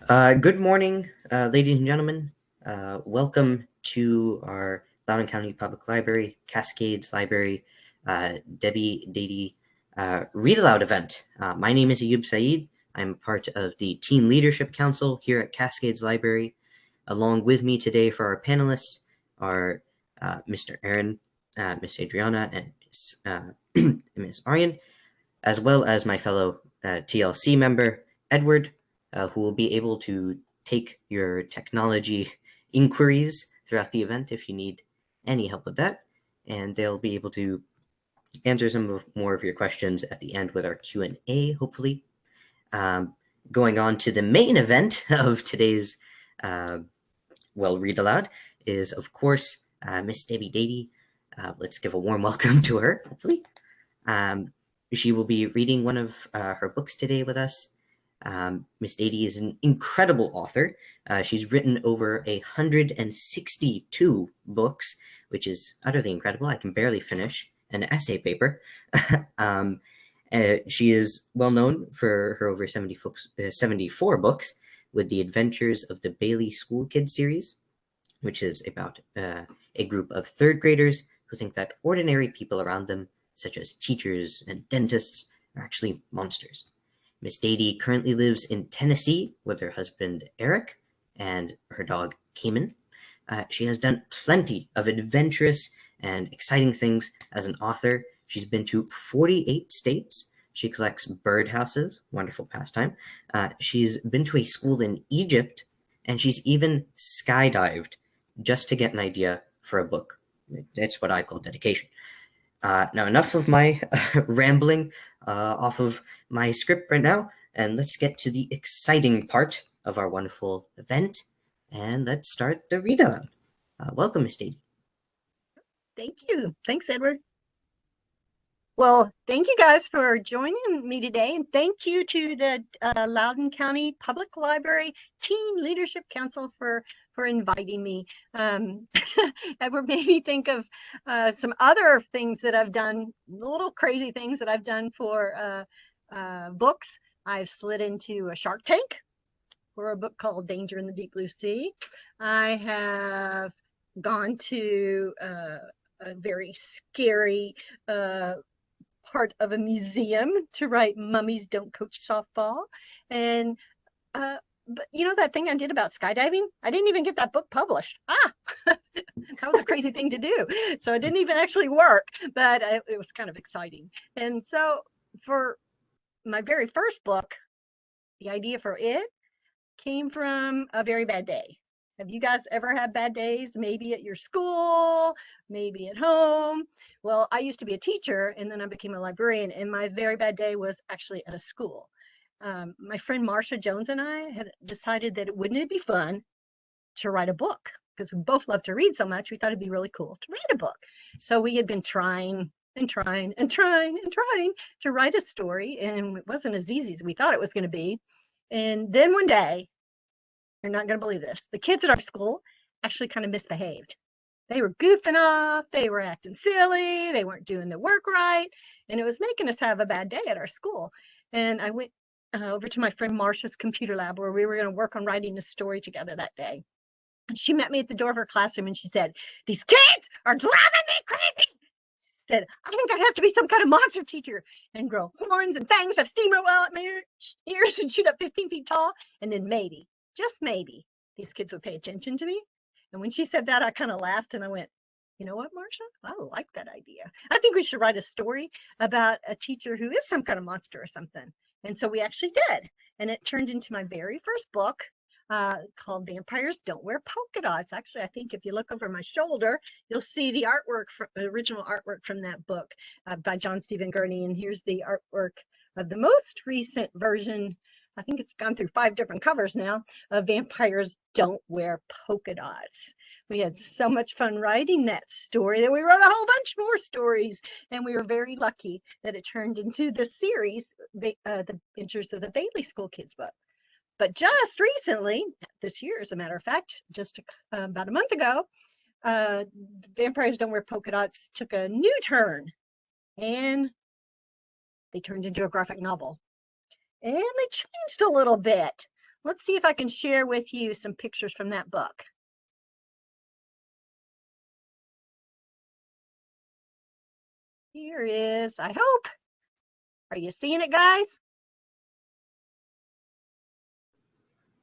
Good morning, ladies and gentlemen. Welcome to our Loudoun County Public Library, Cascades Library, Dadey Read Aloud event. My name is Ayub Saeed. I'm part of the Teen Leadership Council here at Cascades Library. Along with me today for our panelists are Mr. Aaron, Miss Adriana, and Miss Aryan, as well as my fellow TLC member, Edward, who will be able to take your technology inquiries throughout the event if you need any help with that. And they'll be able to answer more of your questions at the end with our Q&A, hopefully. Um, Going on to the main event of today's Read Aloud is, of course, Miss Debbie Dadey. Let's give a warm welcome to her, hopefully. Um, she will be reading one of her books today with us. Miss Dadey is an incredible author. She's written over 162 books, which is utterly incredible. I can barely finish an essay paper. um, she is well known for her over 74 books, with the Adventures of the Bailey School Kids series, which is about a group of third graders who think that ordinary people around them, such as teachers and dentists, are actually monsters. Miss Dadey currently lives in Tennessee with her husband Eric and her dog Cayman. She has done plenty of adventurous and exciting things as an author. She's been to 48 states. She collects birdhouses, wonderful pastime. She's been to a school in Egypt, and she's even skydived just to get an idea for a book. That's what I call dedication. Now, enough of my rambling off of my script right now, and let's get to the exciting part of our wonderful event, and let's start the read aloud. Welcome, Miss Dadey. Thank you. Thanks, Edward. Well, thank you guys for joining me today, and thank you to the Loudoun County Public Library Teen Leadership Council for inviting me. Edward made me think of some other things that I've done, little crazy things that I've done for books. I've slid into a Shark Tank for a book called Danger in the Deep Blue Sea. I have gone to a very scary part of a museum to write Mummies Don't Coach Softball. And but you know that thing I did about skydiving? I didn't even get that book published. That was a crazy thing to do. So it didn't even actually work, but it was kind of exciting. And so for my very first book, the idea for it came from a very bad day. Have you guys ever had bad days? Maybe at your school, maybe at home. Well, I used to be a teacher and then I became a librarian, and my very bad day was actually at a school. My friend Marsha Jones and I had decided that wouldn't it be fun to write a book, because we both love to read so much. We thought it'd be really cool to write a book. So we had been trying and trying and trying and trying to write a story, and it wasn't as easy as we thought it was going to be. And then one day, you're not going to believe this, the kids at our school actually kind of misbehaved. They were goofing off, they were acting silly, they weren't doing the work right, and it was making us have a bad day at our school. And I went over to my friend Marsha's computer lab where we were going to work on writing a story together that day. And she met me at the door of her classroom and she said, "These kids are driving me crazy." She said, "I think I'd have to be some kind of monster teacher and grow horns and fangs, have steamroll out my ears and shoot up 15 feet tall. And then maybe, just maybe, these kids would pay attention to me." And when she said that, I kind of laughed and I went, "You know what, Marsha? I like that idea. I think we should write a story about a teacher who is some kind of monster or something." And so we actually did. And it turned into my very first book called Vampires Don't Wear Polka Dots. Actually, I think if you look over my shoulder, you'll see the artwork, original artwork from that book by John Stephen Gurney. And here's the artwork of the most recent version. I think it's gone through 5 different covers now, of Vampires Don't Wear Polka Dots. We had so much fun writing that story that we wrote a whole bunch more stories, and we were very lucky that it turned into the series, The Adventures of the Bailey School Kids book. But just recently, this year, as a matter of fact, just about a month ago, Vampires Don't Wear Polka Dots took a new turn, and they turned into a graphic novel. And they changed a little bit. let's see if I can share with you some pictures from that book. Here is, I hope. Are you seeing it, guys?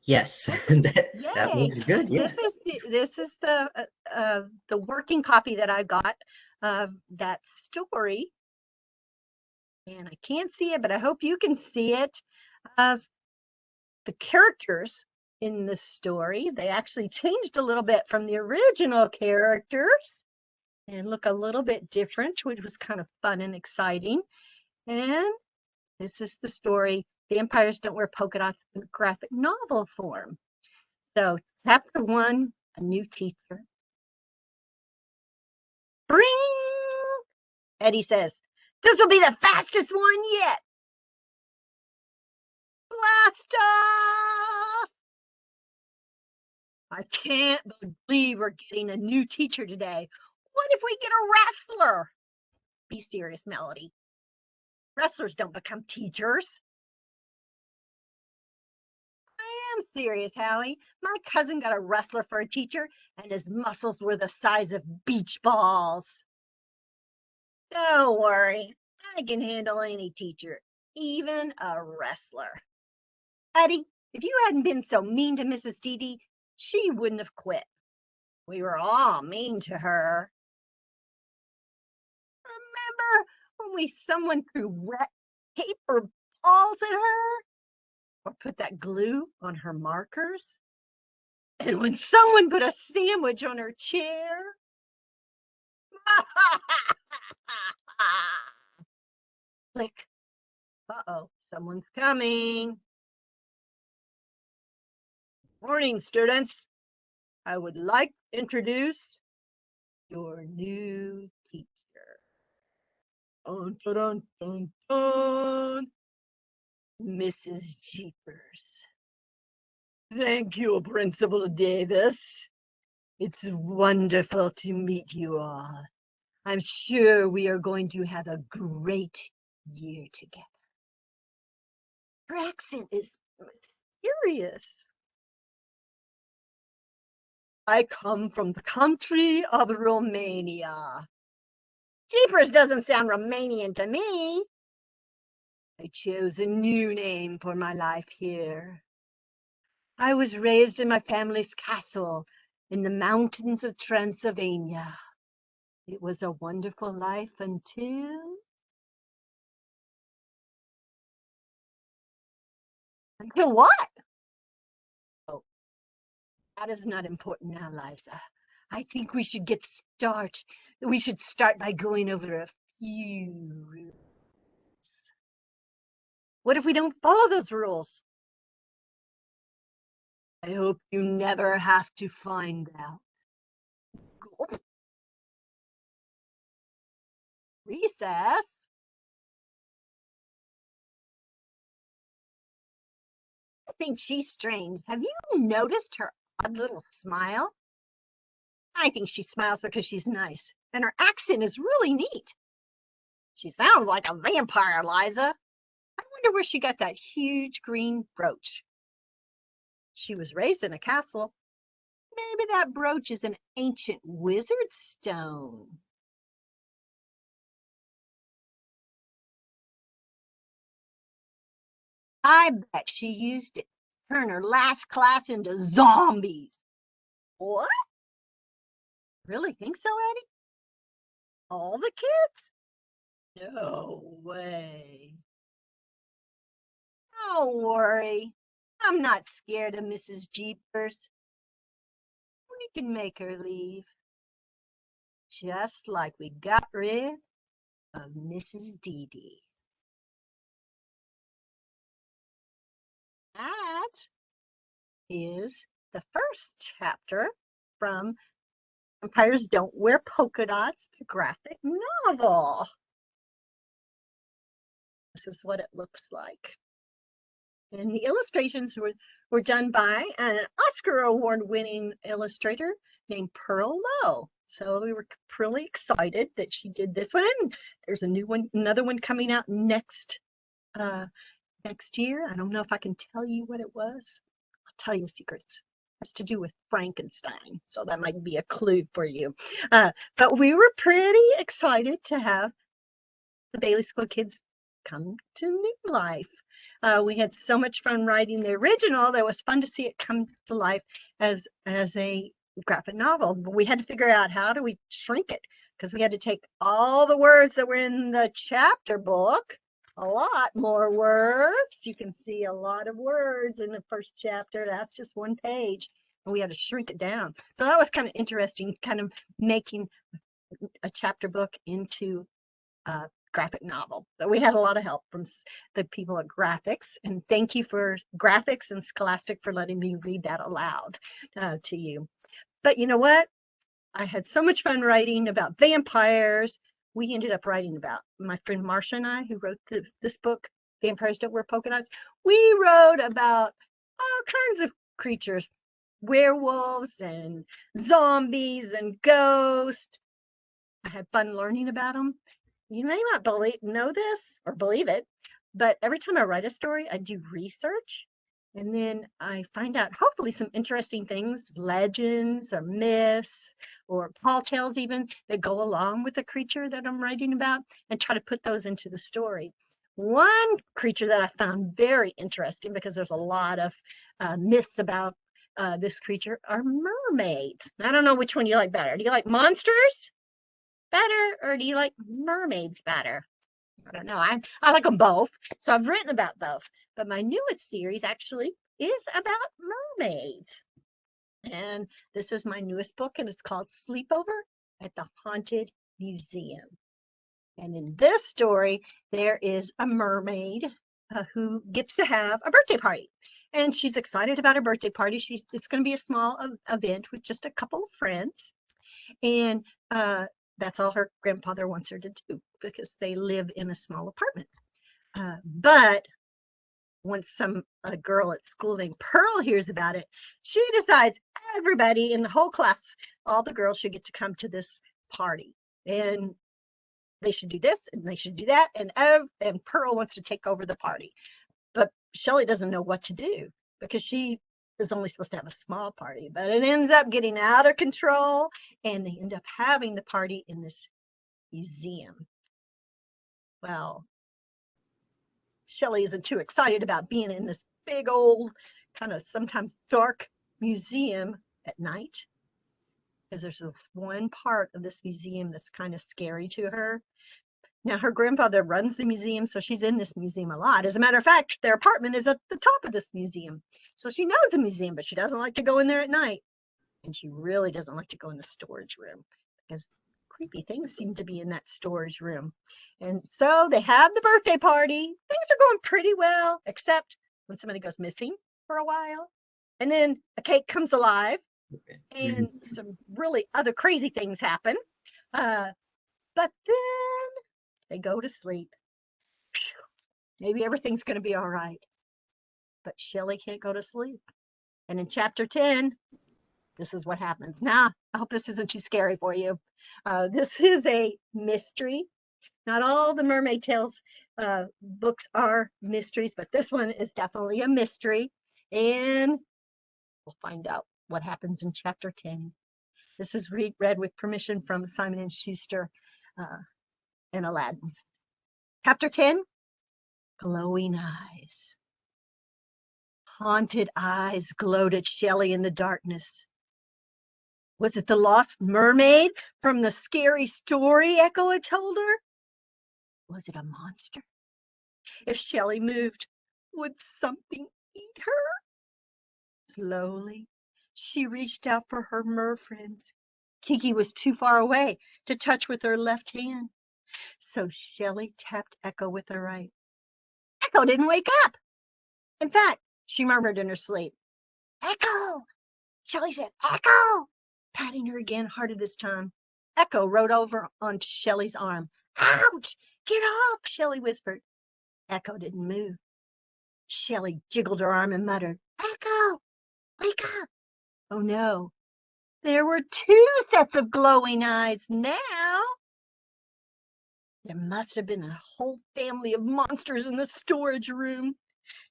Yes, that Yay! looks good. Yeah. This is the working copy that I got of that story, and I can't see it, but I hope you can see it. Of the characters in the story, they actually changed a little bit from the original characters and look a little bit different, which was kind of fun and exciting. And this is the story. Vampires Don't Wear Polka Dots in graphic novel form. So, chapter 1, a new teacher. Bring! Eddie says, this will be the fastest one yet. Blast off! I can't believe we're getting a new teacher today. What if we get a wrestler? Be serious, Melody. Wrestlers don't become teachers. I am serious, Hallie. My cousin got a wrestler for a teacher, and his muscles were the size of beach balls. Don't worry. I can handle any teacher, even a wrestler. Eddie, if you hadn't been so mean to Mrs. Dadey, she wouldn't have quit. We were all mean to her. Remember when someone threw wet paper balls at her? Or put that glue on her markers? And when someone put a sandwich on her chair? Click. Uh-oh, someone's coming. Morning, students. I would like to introduce your new teacher. Dun, dun, dun, dun. Mrs. Jeepers. Thank you, Principal Davis. It's wonderful to meet you all. I'm sure we are going to have a great year together. Her accent is mysterious. I come from the country of Romania. Jeepers doesn't sound Romanian to me. I chose a new name for my life here. I was raised in my family's castle in the mountains of Transylvania. It was a wonderful life until what? Oh, that is not important now, Liza. I think we should We should start by going over a few rules. What if we don't follow those rules? I hope you never have to find out. Recess? I think she's strange. Have you noticed her odd little smile? I think she smiles because she's nice, and her accent is really neat. She sounds like a vampire, Liza. I wonder where she got that huge green brooch. She was raised in a castle. Maybe that brooch is an ancient wizard stone. I bet she used it to turn her last class into zombies. What? Really think so, Eddie? All the kids? No way. Don't worry. I'm not scared of Mrs. Jeepers. We can make her leave. Just like we got rid of Mrs. Dadey. That is the first chapter from Vampires Don't Wear Polka Dots, the graphic novel. This is what it looks like. And the illustrations were done by an Oscar Award-winning illustrator named Pearl Lowe. So we were really excited that she did this one. There's a new one, another one coming out next year. I don't know if I can tell you what it was. I'll tell you secrets. Has to do with Frankenstein, so that might be a clue for you. But we were pretty excited to have the Bailey School kids come to new life. We had so much fun writing the original that it was fun to see it come to life as a graphic novel. But we had to figure out how do we shrink it, because we had to take all the words that were in the chapter book, a lot more words. You can see a lot of words in the first chapter. That's just one page. And we had to shrink it down. So that was kind of interesting, kind of making a chapter book into a graphic novel. But we had a lot of help from the people at Graphics, and thank you for Graphics and Scholastic for letting me read that aloud to you. But you know what? I had so much fun writing about vampires. We ended up writing about, my friend Marcia and I, who wrote this book, Vampires Don't Wear Polka Dots, we wrote about all kinds of creatures, werewolves and zombies and ghosts. I had fun learning about them. You may not know this or believe it, but every time I write a story, I do research, and then I find out hopefully some interesting things, legends or myths or tall tales even, that go along with the creature that I'm writing about, and try to put those into the story. One creature that I found very interesting, because there's a lot of myths about this creature, are mermaids. I don't know which one you like better. Do you like monsters better, or do you like mermaids better? I don't know. I like them both. So I've written about both. But my newest series actually is about mermaids. And this is my newest book, and it's called Sleepover at the Haunted Museum. And in this story, there is a mermaid who gets to have a birthday party. And she's excited about her birthday party. It's going to be a small event with just a couple of friends. And that's all her grandfather wants her to do, because they live in a small apartment. But once a girl at school named Pearl hears about it, she decides everybody in the whole class, all the girls, should get to come to this party. And they should do this and they should do that. And Pearl wants to take over the party. But Shelley doesn't know what to do, because she is only supposed to have a small party, but it ends up getting out of control, and they end up having the party in this museum. Well, Shelley isn't too excited about being in this big old, kind of sometimes dark museum at night, because there's this one part of this museum that's kind of scary to her. Now, her grandfather runs the museum, so she's in this museum a lot. As a matter of fact, their apartment is at the top of this museum. So she knows the museum, but she doesn't like to go in there at night. And she really doesn't like to go in the storage room, because creepy things seem to be in that storage room. And so they have the birthday party. Things are going pretty well, except when somebody goes missing for a while. And then a cake comes alive, and some really other crazy things happen. But then they go to sleep. Maybe everything's going to be all right. But Shelley can't go to sleep. And in chapter 10, this is what happens. Now, I hope this isn't too scary for you. This is a mystery. Not all the Mermaid Tales books are mysteries, but this one is definitely a mystery. And we'll find out what happens in chapter 10. This is read with permission from Simon & Schuster and Aladdin. Chapter 10, Glowing Eyes. Haunted eyes glowed at Shelley in the darkness. Was it the lost mermaid from the scary story Echo had told her? Was it a monster? If Shelley moved, would something eat her? Slowly, she reached out for her mer friends. Kiki was too far away to touch with her left hand, so Shelley tapped Echo with her right. Echo didn't wake up. In fact, she murmured in her sleep, Echo! Shelley said, Echo! Patting her again, harder this time. Echo rode over onto Shelley's arm. Ouch! Get off! Shelley whispered. Echo didn't move. Shelley jiggled her arm and muttered, Echo! Wake up! Oh no. There were 2 sets of glowing eyes now. There must have been a whole family of monsters in the storage room.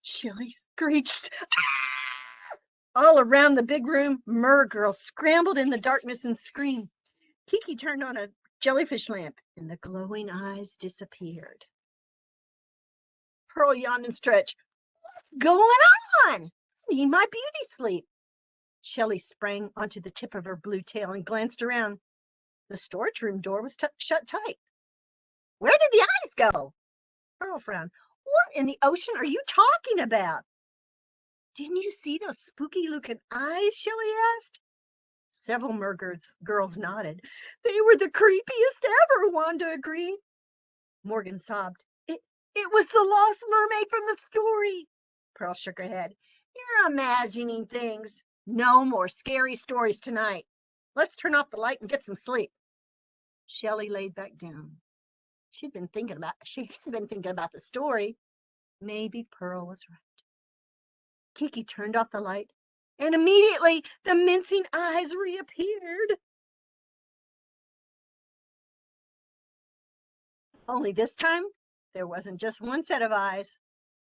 Shelley screeched. Ah! All around the big room, Mer girls scrambled in the darkness and screamed. Kiki turned on a jellyfish lamp, and the glowing eyes disappeared. Pearl yawned and stretched. What's going on? I need my beauty sleep. Shelley sprang onto the tip of her blue tail and glanced around. The storage room door was shut tight. Where did the eyes go? Pearl frowned. What in the ocean are you talking about? Didn't you see those spooky-looking eyes? Shelley asked. Several girls nodded. They were the creepiest ever, Wanda agreed. Morgan sobbed. It was the lost mermaid from the story. Pearl shook her head. You're imagining things. No more scary stories tonight. Let's turn off the light and get some sleep. Shelley laid back down. She'd been thinking about the story. Maybe Pearl was right. Kiki turned off the light, and immediately the mincing eyes reappeared. Only this time, there wasn't just one set of eyes.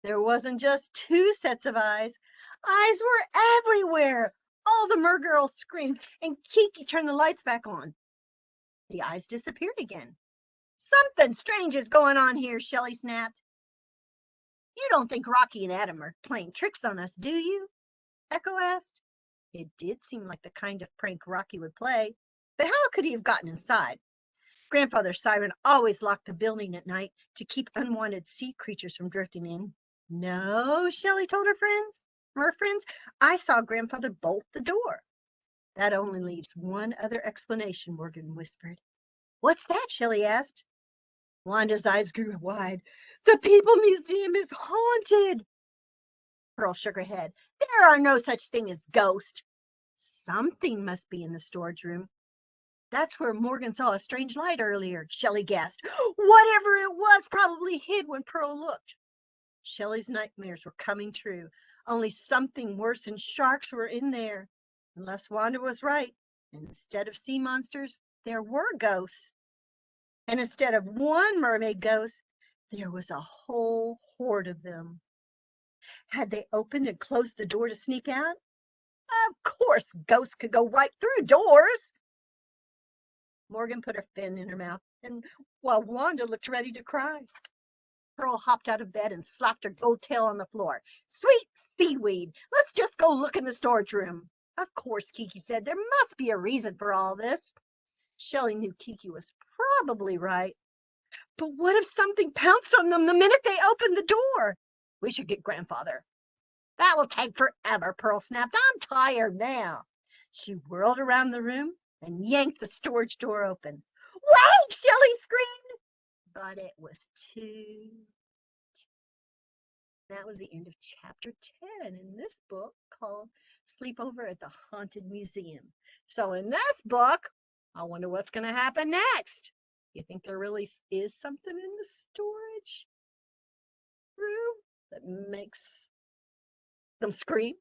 There wasn't just two sets of eyes. Eyes were everywhere. All the mergirls screamed, and Kiki turned the lights back on. The eyes disappeared again. Something strange is going on here, Shelley snapped. You don't think Rocky and Adam are playing tricks on us, do you? Echo asked. It did seem like the kind of prank Rocky would play, but how could he have gotten inside? Grandfather Siren always locked the building at night to keep unwanted sea creatures from drifting in. No, Shelley told her friends, I saw Grandfather bolt the door. That only leaves one other explanation, Morgan whispered. What's that? Shelley asked. Wanda's eyes grew wide. The People Museum is haunted. Pearl shook her head. There are no such thing as ghosts. Something must be in the storage room. That's where Morgan saw a strange light earlier, Shelley gasped. Whatever it was probably hid when Pearl looked. Shelley's nightmares were coming true. Only something worse than sharks were in there. Unless Wanda was right, and instead of sea monsters, there were ghosts. And instead of one mermaid ghost, there was a whole horde of them. Had they opened and closed the door to sneak out? Of course, ghosts could go right through doors. Morgan put her fin in her mouth, and while Wanda looked ready to cry, Pearl hopped out of bed and slapped her gold tail on the floor. Sweet seaweed, let's just go look in the storage room. Of course, Kiki said, there must be a reason for all this. Shelley knew Kiki was probably right. But what if something pounced on them the minute they opened the door? We should get Grandfather. That will take forever, Pearl snapped. I'm tired now. She whirled around the room and yanked the storage door open. Wait, Shelley screamed. But it was too. That was the end of chapter 10 in this book called Sleepover at the Haunted Museum. So in this book, I wonder what's going to happen next. You think there really is something in the storage room that makes them scream,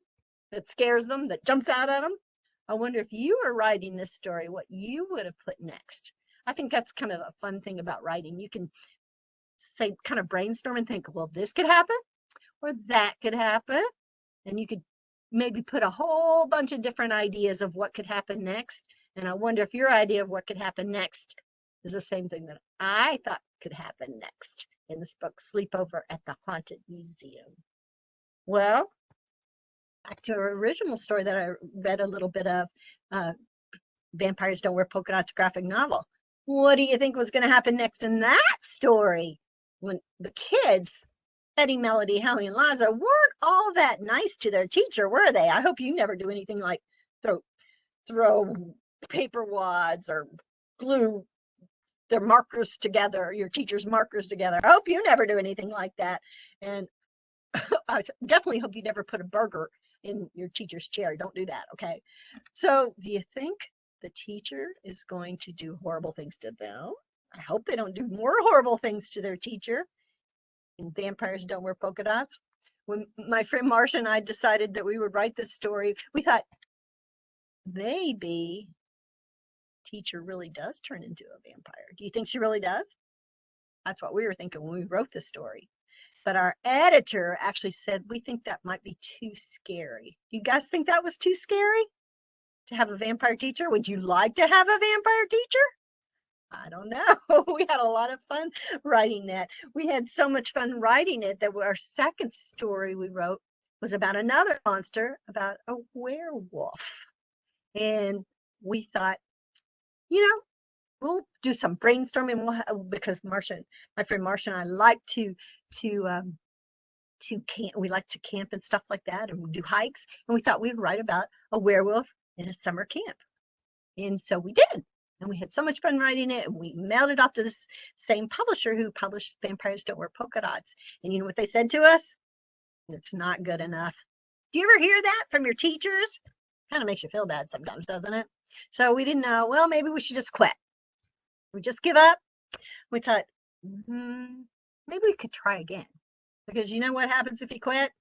that scares them, that jumps out at them? I wonder if you were writing this story, what you would have put next. I think that's kind of a fun thing about writing. You can say, kind of brainstorm and think, well, this could happen or that could happen. And you could maybe put a whole bunch of different ideas of what could happen next. And I wonder if your idea of what could happen next is the same thing that I thought could happen next in this book, Sleepover at the Haunted Museum. Well, back to our original story that I read a little bit of, Vampires Don't Wear Polka Dots graphic novel. What do you think was going to happen next in that story? When the kids, Eddie, Melody, Howie, and Liza, weren't all that nice to their teacher, were they? I hope you never do anything like throw paper wads or glue their markers together, your teacher's markers together. I hope you never do anything like that. And I definitely hope you never put a burger in your teacher's chair. Don't do that, okay? So do you think the teacher is going to do horrible things to them? I hope they don't do more horrible things to their teacher. And Vampires Don't Wear Polka Dots. When my friend Marsha and I decided that we would write this story, we thought maybe teacher really does turn into a vampire. Do you think she really does? That's what we were thinking when we wrote this story. But our editor actually said, we think that might be too scary. You guys think that was too scary to have a vampire teacher? Would you like to have a vampire teacher? I don't know. We had a lot of fun writing that. We had so much fun writing it that our second story we wrote was about another monster, about a werewolf. And we thought, you know, we'll do some brainstorming. Because Marcia, my friend Marcia, and I like to camp. We like to camp and stuff like that, and do hikes. And we thought we'd write about a werewolf in a summer camp. And so we did. And we had so much fun writing it. And we mailed it off to this same publisher who published Vampires Don't Wear Polka Dots. And you know what they said to us? It's not good enough. Do you ever hear that from your teachers? Kind of makes you feel bad sometimes, doesn't it? So we didn't know, well, maybe we should just quit. We just give up. We thought, maybe we could try again. Because you know what happens if you quit?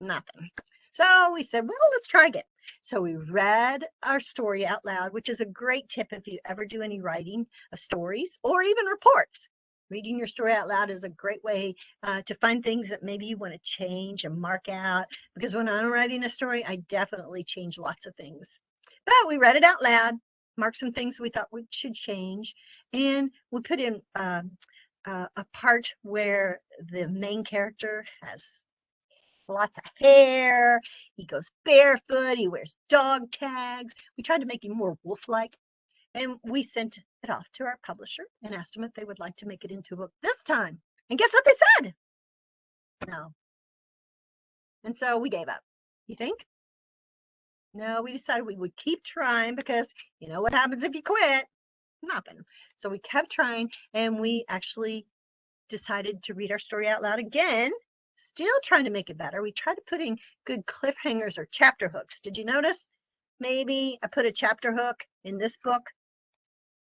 Nothing. So we said, well, let's try again. So we read our story out loud, which is a great tip if you ever do any writing of stories or even reports. Reading your story out loud is a great way to find things that maybe you want to change and mark out. Because when I'm writing a story, I definitely change lots of things. But we read it out loud, marked some things we thought we should change, and we put in a part where the main character has lots of hair, he goes barefoot, he wears dog tags. We tried to make him more wolf-like, and we sent it off to our publisher and asked them if they would like to make it into a book this time. And guess what they said? No. And so we gave up. You think? No, we decided we would keep trying, because you know what happens if you quit? Nothing. So we kept trying, and we actually decided to read our story out loud again, still trying to make it better. We tried to put in good cliffhangers or chapter hooks. Did you notice? Maybe I put a chapter hook in this book,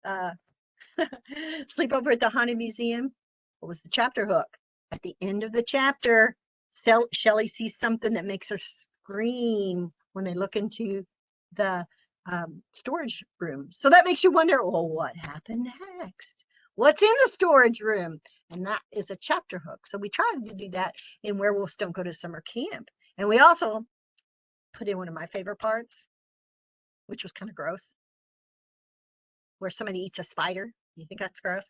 Sleepover at the Haunted Museum. What was the chapter hook? At the end of the chapter, Shelley sees something that makes her scream when they look into the storage room. So that makes you wonder, well, what happened next? What's in the storage room? And that is a chapter hook. So we tried to do that in Werewolves Don't Go to Summer Camp. And we also put in one of my favorite parts, which was kind of gross, where somebody eats a spider. You think that's gross?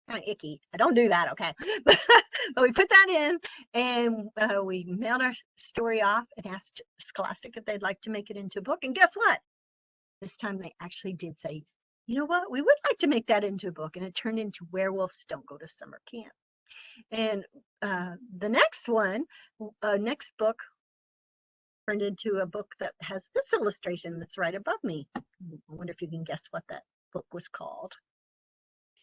Kind of icky. I don't do that, okay? But we put that in, and we mailed our story off and asked Scholastic if they'd like to make it into a book. And guess what? This time they actually did say, you know what, we would like to make that into a book. And it turned into Werewolves Don't Go to Summer Camp. And the next book turned into a book that has this illustration that's right above me. I wonder if you can guess what that book was called.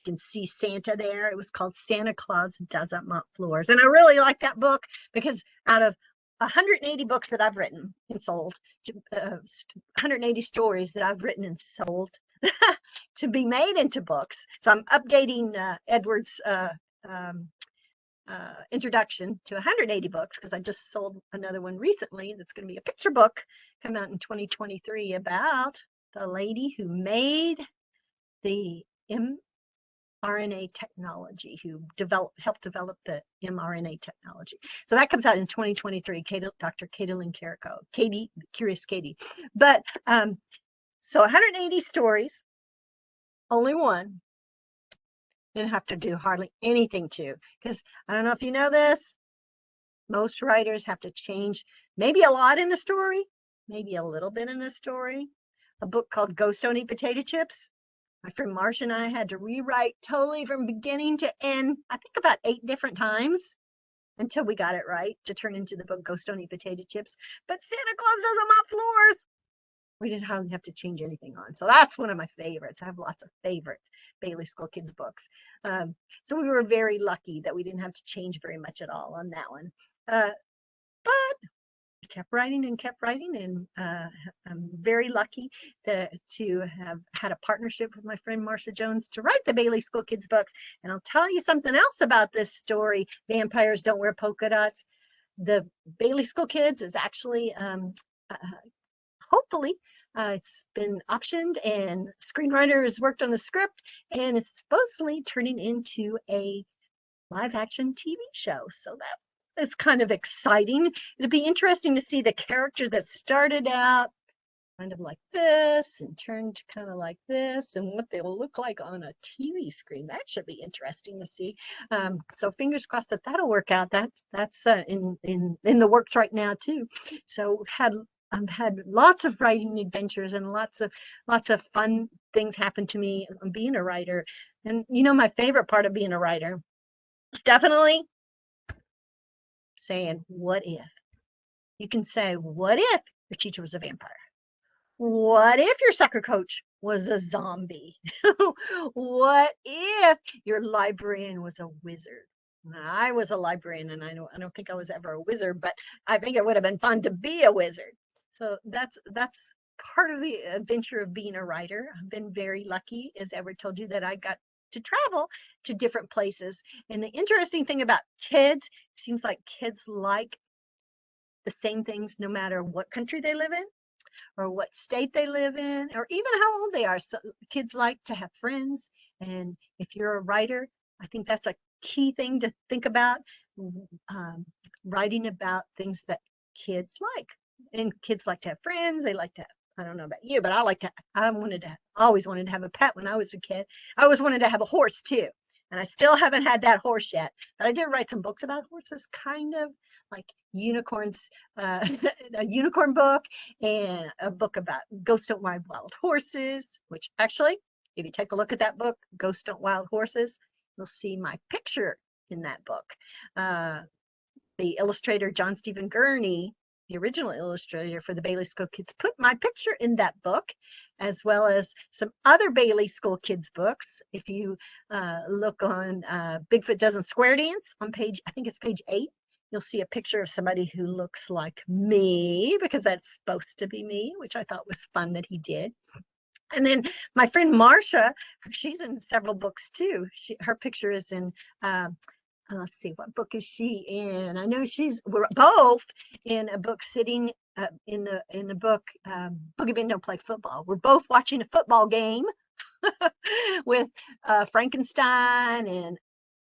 You can see Santa there. It was called Santa Claus Doesn't Mop Floors. And I really like that book, because out of 180 books that I've written and sold, 180 stories that I've written and sold to be made into books. So I'm updating Edward's introduction to 180 books, because I just sold another one recently that's going to be a picture book, come out in 2023, about the lady who made the mRNA technology, who helped develop the mRNA technology. So that comes out in 2023, Dr. Caitlin Carrico, Curious Katie. But so 180 stories, only one. Didn't have to do hardly anything to, because I don't know if you know this, most writers have to change maybe a lot in a story, maybe a little bit in a story. A book called Ghosts Don't Eat Potato Chips, my friend Marcia and I had to rewrite totally from beginning to end, I think about 8 different times, until we got it right to turn into the book Ghosts Don't Eat Potato Chips. But Santa Claus Doesn't Mop Floors, we didn't hardly have to change anything on. So that's one of my favorites. I have lots of favorite Bailey School Kids books. So we were very lucky that we didn't have to change very much at all on that one. But we kept writing, and I'm very lucky to have had a partnership with my friend Marcia Jones to write the Bailey School Kids books. And I'll tell you something else about this story, Vampires Don't Wear Polka Dots. The Bailey School Kids is actually hopefully it's been optioned, and screenwriter has worked on the script, and it's supposedly turning into a live action TV show. So that is kind of exciting. It'll be interesting to see the characters that started out kind of like this and turned kind of like this and what they will look like on a TV screen. That should be interesting to see. So fingers crossed that that'll work out. That's in the works right now too. So I've had lots of writing adventures and lots of fun things happen to me being a writer. And my favorite part of being a writer is definitely saying, what if? You can say, what if your teacher was a vampire? What if your soccer coach was a zombie? What if your librarian was a wizard? I was a librarian, and I don't think I was ever a wizard, but I think it would have been fun to be a wizard. So that's part of the adventure of being a writer. I've been very lucky, as Edward told you, that I got to travel to different places. And the interesting thing about kids, seems like kids like the same things no matter what country they live in or what state they live in, or even how old they are. So kids like to have friends. And if you're a writer, I think that's a key thing to think about, writing about things that kids like. And kids like to have friends. They like to, I don't know about you, but I always wanted to have a pet when I was a kid. I always wanted to have a horse too. And I still haven't had that horse yet, but I did write some books about horses, kind of like unicorns, a unicorn book and a book about Ghost Don't Ride Wild Horses, which actually, if you take a look at that book, Ghost Don't Wild Horses, you'll see my picture in that book. The illustrator, John Stephen Gurney, the original illustrator for the Bailey School Kids, put my picture in that book, as well as some other Bailey School Kids books. If you look on Bigfoot Doesn't Square Dance on page, I think it's page 8, you'll see a picture of somebody who looks like me, because that's supposed to be me, which I thought was fun that he did. And then my friend Marcia, she's in several books too. Her picture is in, let's see, what book is she in? I know we're both in a book sitting in the book, Boogie Men Don't Play Football. We're both watching a football game with Frankenstein and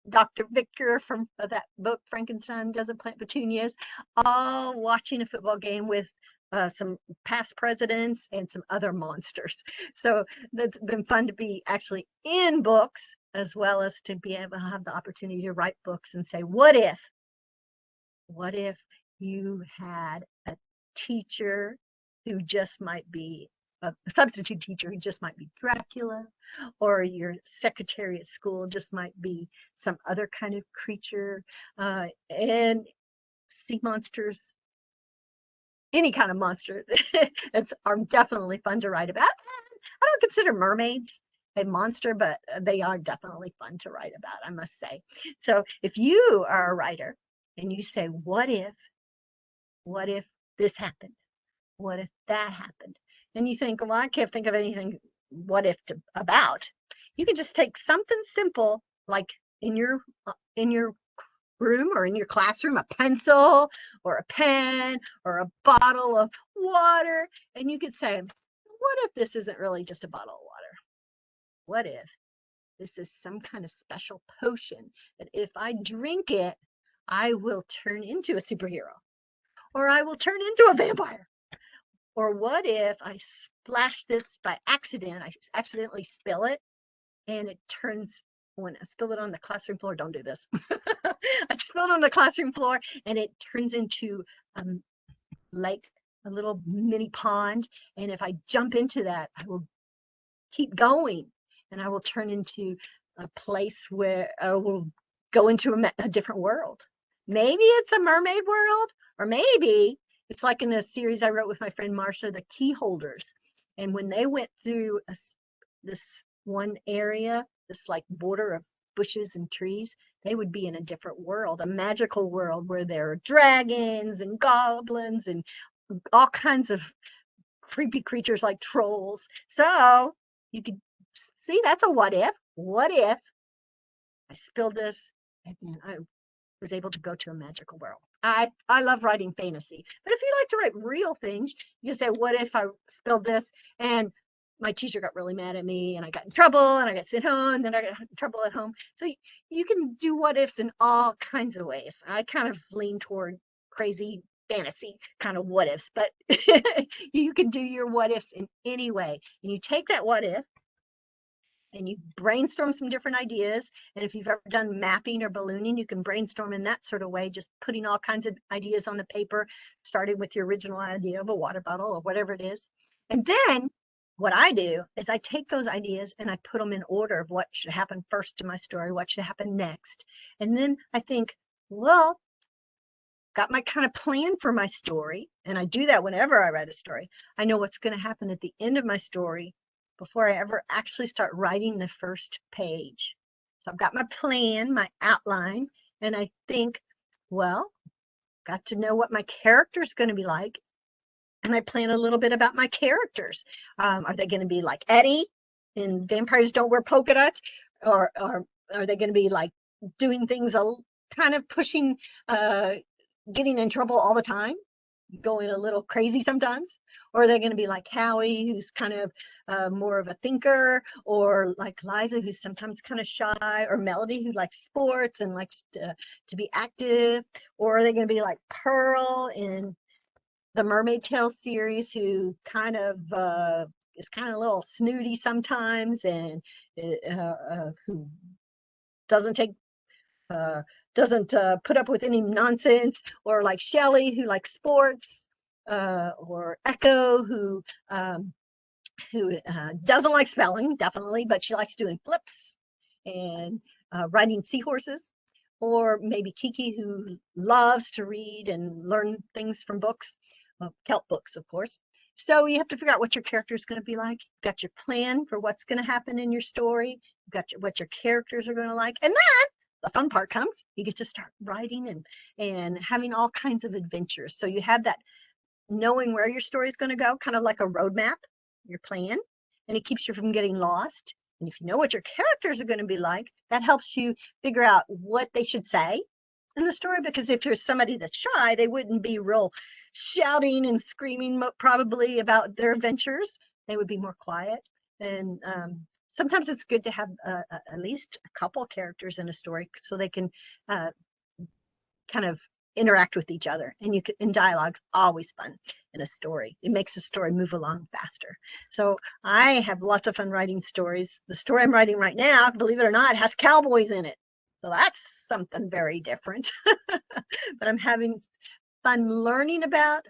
Dr. Victor from that book, Frankenstein Doesn't Plant Petunias, all watching a football game with some past presidents and some other monsters. So that's been fun to be actually in books, as well as to be able to have the opportunity to write books and say, what if you had a teacher who just might be a substitute teacher who just might be Dracula, or your secretary at school just might be some other kind of creature, and sea monsters, any kind of monster are definitely fun to write about. I don't consider mermaids a monster, but they are definitely fun to write about, I must say. So if you are a writer and you say, what if this happened? What if that happened? And you think, well, I can't think of anything what if about. You can just take something simple, like in your room or in your classroom, a pencil or a pen or a bottle of water, and you could say, what if this isn't really just a bottle of water? What if this is some kind of special potion that if I drink it, I will turn into a superhero, or I will turn into a vampire? Or what if I splash this by accident? I accidentally spill it, and it turns, when I spill it on the classroom floor, don't do this. I spill it on the classroom floor, and it turns into like a little mini pond. And if I jump into that, I will keep going, and I will turn into a place where I will go into a different world. Maybe it's a mermaid world, or maybe it's like in a series I wrote with my friend Marcia, The Key Holders. And when they went through this one area, this like border of bushes and trees, they would be in a different world, a magical world where there are dragons and goblins and all kinds of creepy creatures like trolls. So you could see, that's a what if. What if I spilled this and I was able to go to a magical world? I love writing fantasy, but if you like to write real things, you can say, what if I spilled this and my teacher got really mad at me and I got in trouble and I got sent home and then I got in trouble at home. So you can do what ifs in all kinds of ways. I kind of lean toward crazy fantasy kind of what ifs, but you can do your what ifs in any way. And you take that what if and you brainstorm some different ideas. And if you've ever done mapping or ballooning, you can brainstorm in that sort of way, just putting all kinds of ideas on the paper, starting with your original idea of a water bottle or whatever it is. And then what I do is I take those ideas and I put them in order of what should happen first in my story, what should happen next. And then I think, well, got my kind of plan for my story. And I do that whenever I write a story. I know what's going to happen at the end of my story before I ever actually start writing the first page. So I've got my plan, my outline, and I think, well, got to know what my character's going to be like. And I plan a little bit about my characters. Are they going to be like Eddie in Vampires Don't Wear Polka Dots? Or are they going to be like doing things kind of pushing, getting in trouble all the time, going a little crazy sometimes? Or are they going to be like Howie, who's kind of more of a thinker, or like Liza, who's sometimes kind of shy, or Melody, who likes sports and likes to be active? Or are they going to be like Pearl in the Mermaid Tale series, who kind of is kind of a little snooty sometimes, and who doesn't take doesn't put up with any nonsense? Or like Shelley, who likes sports, or Echo, who doesn't like spelling, definitely, but she likes doing flips and riding seahorses. Or maybe Kiki, who loves to read and learn things from books, Kelp books, of course. So you have to figure out what your character is going to be like. You've got your plan for what's going to happen in your story. You've got what your characters are going to like. And then the fun part comes. You get to start writing and having all kinds of adventures. So you have that knowing where your story is going to go, kind of like a roadmap, your plan, and it keeps you from getting lost. And if you know what your characters are going to be like, that helps you figure out what they should say in the story. Because if there's somebody that's shy, they wouldn't be real shouting and screaming probably about their adventures. They would be more quiet. And sometimes it's good to have at least a couple characters in a story so they can kind of interact with each other. And dialogue's always fun in a story. It makes the story move along faster. So I have lots of fun writing stories. The story I'm writing right now, believe it or not, has cowboys in it. So that's something very different. But I'm having fun learning about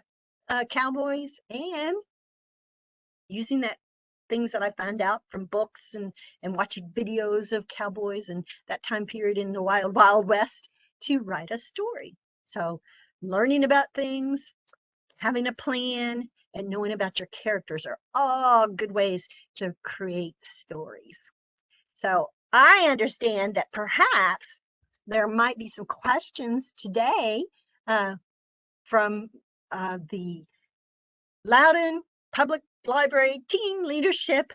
cowboys and using that things that I found out from books and watching videos of cowboys and that time period in the wild, wild west to write a story. So learning about things, having a plan, and knowing about your characters are all good ways to create stories. So I understand that perhaps there might be some questions today from the Loudoun Public Library Teen Leadership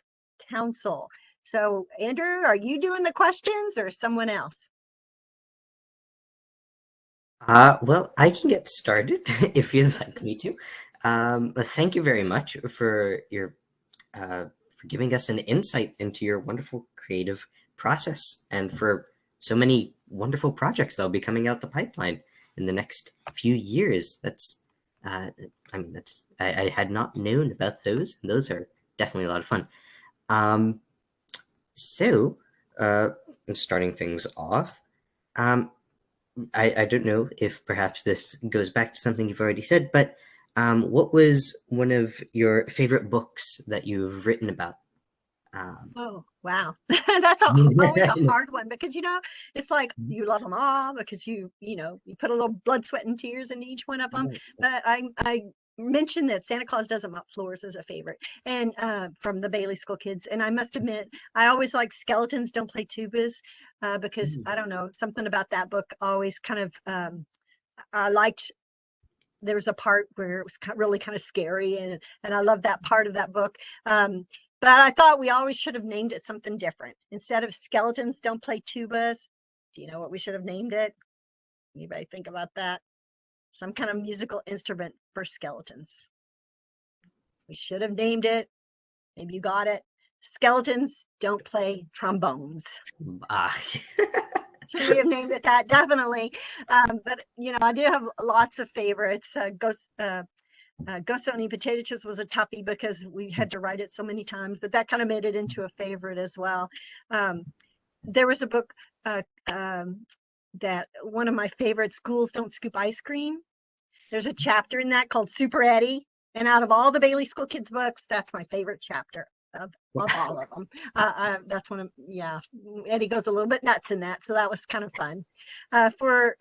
Council. So Andrew, are you doing the questions or someone else? Well, I can get started if you'd like me to. Thank you very much for your for giving us an insight into your wonderful creative process and for so many wonderful projects that'll be coming out the pipeline in the next few years. I had not known about those, and those are definitely a lot of fun. Um, so, starting things off, um, I don't know if perhaps this goes back to something you've already said, but what was one of your favorite books that you've written about? Oh, wow. That's always a hard one because, it's like you love them all because you put a little blood, sweat, and tears into each one of them. But I mentioned that Santa Claus Doesn't Mop Floors is a favorite, and from the Bailey School Kids. And I must admit, I always like Skeletons Don't Play Tubas because I don't know, something about that book always kind of, I liked. There was a part where it was really kind of scary, and I love that part of that book. But I thought we always should have named it something different. Instead of Skeletons Don't Play Tubas, do you know what we should have named it? Anybody think about that? Some kind of musical instrument for skeletons. We should have named it Maybe you got it. Skeletons don't play trombones. Ah, Should we have named it that? Definitely. But I do have lots of favorites. Ghost Don't Eat Potato Chips was a toughie because we had to write it so many times, but that kind of made it into a favorite as well. There was a book that one of my favorites, Schools Don't Scoop Ice Cream. There's a chapter in that called Super Eddie. And out of all the Bailey School Kids books, that's my favorite chapter of all of them. That's one of, yeah, Eddie goes a little bit nuts in that. So that was kind of fun. For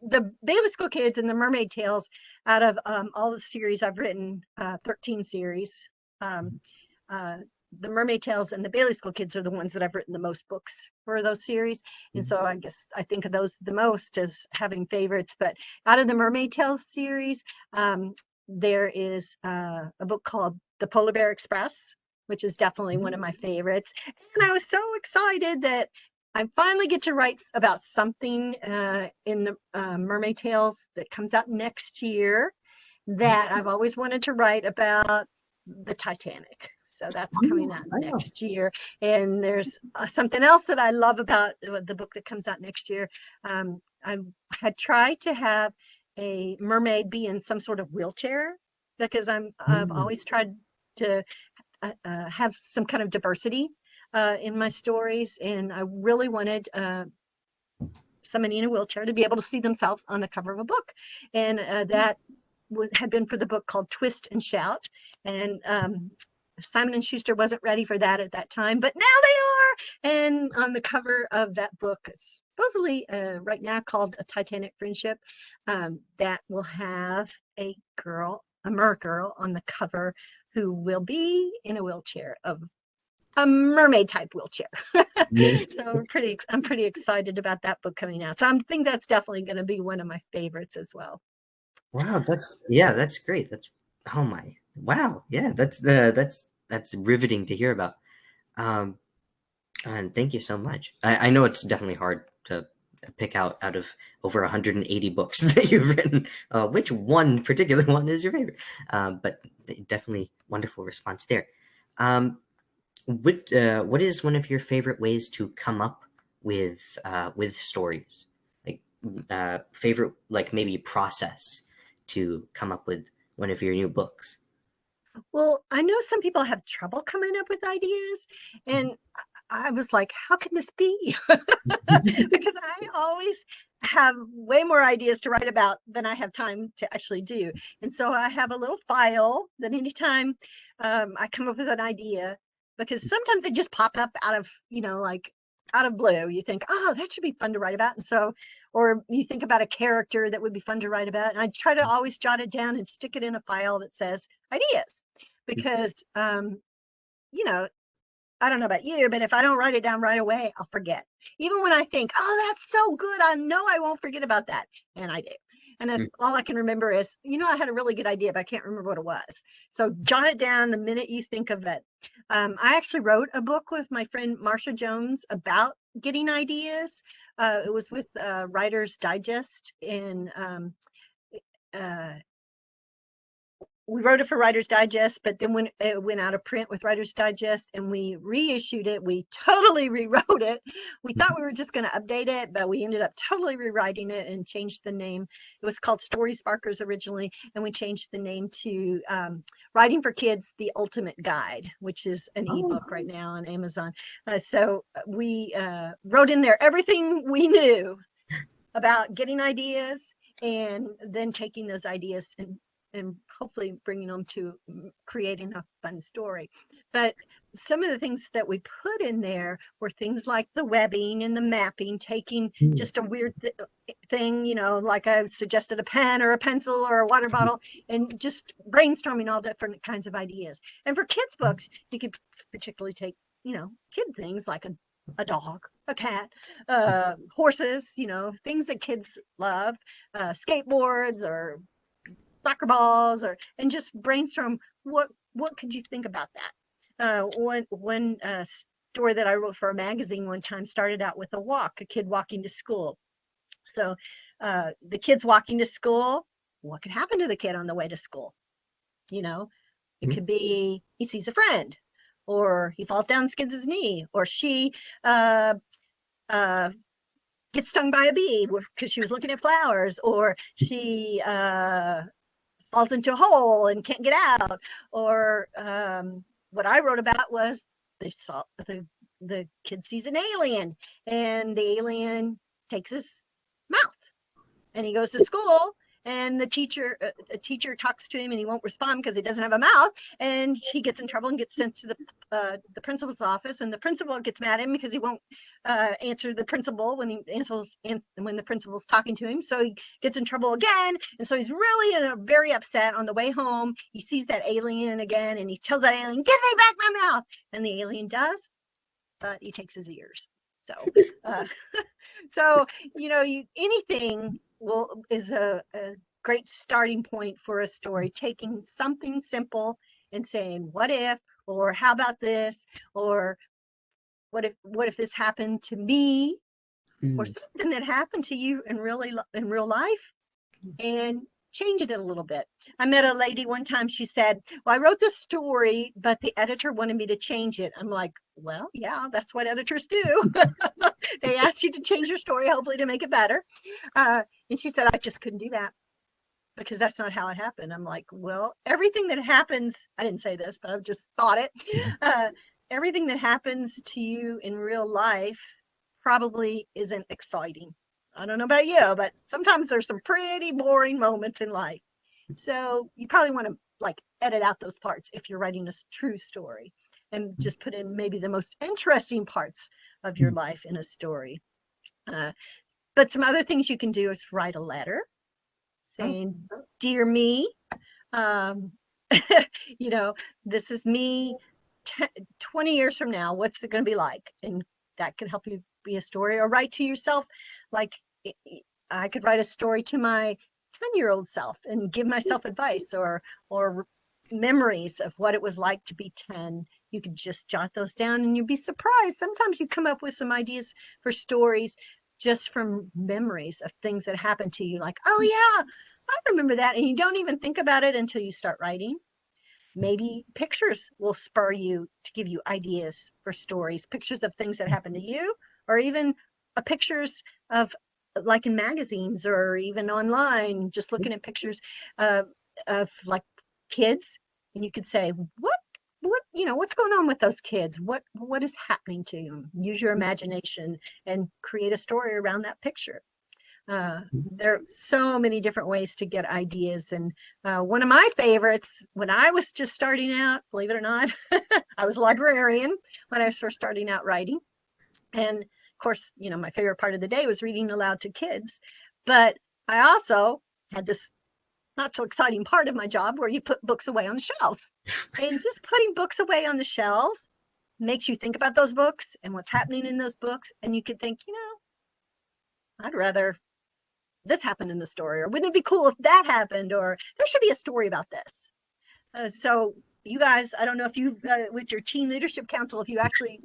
the Bailey School Kids and the Mermaid Tales, out of all the series I've written, 13 series, the Mermaid Tales and the Bailey School Kids are the ones that I've written the most books for those series. And so I guess I think of those the most as having favorites. But out of the Mermaid Tales series, there is a book called The Polar Bear Express, which is definitely one of my favorites. And I was so excited that I finally get to write about something in the Mermaid Tales that comes out next year that I've always wanted to write about, the Titanic. So that's coming out next year. And there's something else that I love about the book that comes out next year. I had tried to have a mermaid be in some sort of wheelchair because I've always tried to have some kind of diversity in my stories. And I really wanted somebody in a wheelchair to be able to see themselves on the cover of a book. And that had been for the book called Twist and Shout. And Simon and Schuster wasn't ready for that at that time, but now they are. And on the cover of that book, supposedly right now called A Titanic Friendship, that will have a mer girl on the cover who will be in a wheelchair, of a mermaid type wheelchair. So I'm pretty excited about that book coming out. So I think that's definitely going to be one of my favorites as well. wow, that's great. Oh my, wow, yeah, that's riveting to hear about. Um, and thank you so much. I know it's definitely hard to pick out of over 180 books that you've written, which one particular one is your favorite. But definitely wonderful response there. What is one of your favorite ways to come up with stories? Like favorite, like maybe process to come up with one of your new books. Well, I know some people have trouble coming up with ideas, and I was like, how can this be? Because I always have way more ideas to write about than I have time to actually do. And so I have a little file that anytime I come up with an idea, because sometimes they just pop up out of, like out of blue. You think, oh, that should be fun to write about. And so, or you think about a character that would be fun to write about. And I try to always jot it down and stick it in a file that says ideas, because, I don't know about you, but if I don't write it down right away, I'll forget. Even when I think, oh, that's so good, I know I won't forget about that. And I do. And if all I can remember is, I had a really good idea, but I can't remember what it was. So jot it down the minute you think of it. I actually wrote a book with my friend Marsha Jones about getting ideas. It was with Writer's Digest in we wrote it for Writer's Digest, but then when it went out of print with Writer's Digest and we reissued it, we totally rewrote it. We thought we were just going to update it, but we ended up totally rewriting it and changed the name. It was called Story Sparkers originally, and we changed the name to Writing for Kids, The Ultimate Guide, which is an ebook right now on Amazon. So we wrote in there everything we knew about getting ideas, and then taking those ideas and hopefully bringing them to creating a fun story. But some of the things that we put in there were things like the webbing and the mapping, taking just a weird thing, like I suggested a pen or a pencil or a water bottle, and just brainstorming all different kinds of ideas. And for kids' books, you could particularly take, kid things like a dog, a cat, horses, things that kids love, skateboards or soccer balls, and just brainstorm what could you think about that. One story that I wrote for a magazine one time started out with a kid walking to school. So the kid's walking to school. What could happen to the kid on the way to school? It could be he sees a friend. or he falls down and skids his knee, or she gets stung by a bee because she was looking at flowers, or she falls into a hole and can't get out. Or what I wrote about was they saw the kid sees an alien, and the alien takes his mouth, and he goes to school, and the teacher a teacher talks to him, and he won't respond because he doesn't have a mouth, and he gets in trouble and gets sent to the principal's office, and the principal gets mad at him because he won't answer the principal when when the principal's talking to him. So he gets in trouble again, and so he's really very upset. On the way home, he sees that alien again, and he tells that alien, "Give me back my mouth," and the alien does, but he takes his ears. So so anything is a great starting point for a story, taking something simple and saying, what if, or how about this, or what if this happened to me, or something that happened to you in real life, and change it a little bit. I met a lady one time, she said, well, I wrote this story, but the editor wanted me to change it. I'm like, well, yeah, that's what editors do. They asked you to change your story, hopefully to make it better. And she said, I just couldn't do that because that's not how it happened. I'm like, well, everything that happens, I didn't say this, but I've just thought it. Everything that happens to you in real life probably isn't exciting. I don't know about you, but sometimes there's some pretty boring moments in life. So you probably want to edit out those parts if you're writing a true story, and just put in maybe the most interesting parts of your life in a story. But some other things you can do is write a letter saying, dear me, this is me 20 years from now. What's it going to be like? And that can help you be a story. Or write to yourself, like I could write a story to my 10-year-old self and give myself advice, or memories of what it was like to be 10. You could just jot those down, and you'd be surprised. Sometimes you come up with some ideas for stories just from memories of things that happened to you, like, oh yeah, I remember that, and you don't even think about it until you start writing. Maybe pictures will spur you to give you ideas for stories, pictures of things that happened to you, or even pictures of, like in magazines or even online, just looking at pictures of like kids, and you could say, what's going on with those kids? What is happening to them? Use your imagination and create a story around that picture. There are so many different ways to get ideas. And one of my favorites when I was just starting out, believe it or not, I was a librarian when I was first starting out writing. And of course, my favorite part of the day was reading aloud to kids. But I also had this not so exciting part of my job where you put books away on the shelves. And just putting books away on the shelves makes you think about those books and what's happening in those books. And you could think, I'd rather this happened in the story, or wouldn't it be cool if that happened, or there should be a story about this. So you guys, I don't know if you with your teen leadership council, if you actually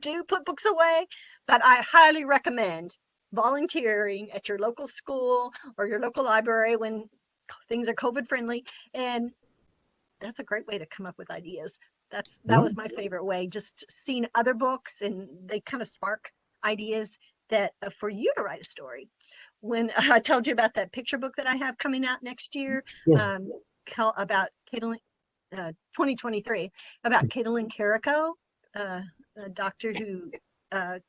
do put books away, but I highly recommend volunteering at your local school or your local library when things are COVID friendly, and that's a great way to come up with ideas. That was my favorite way, just seeing other books, and they kind of spark ideas that for you to write a story. When I told you about that picture book that I have coming out next year, about Caitlin, 2023, about Caitlin Carrico, a doctor who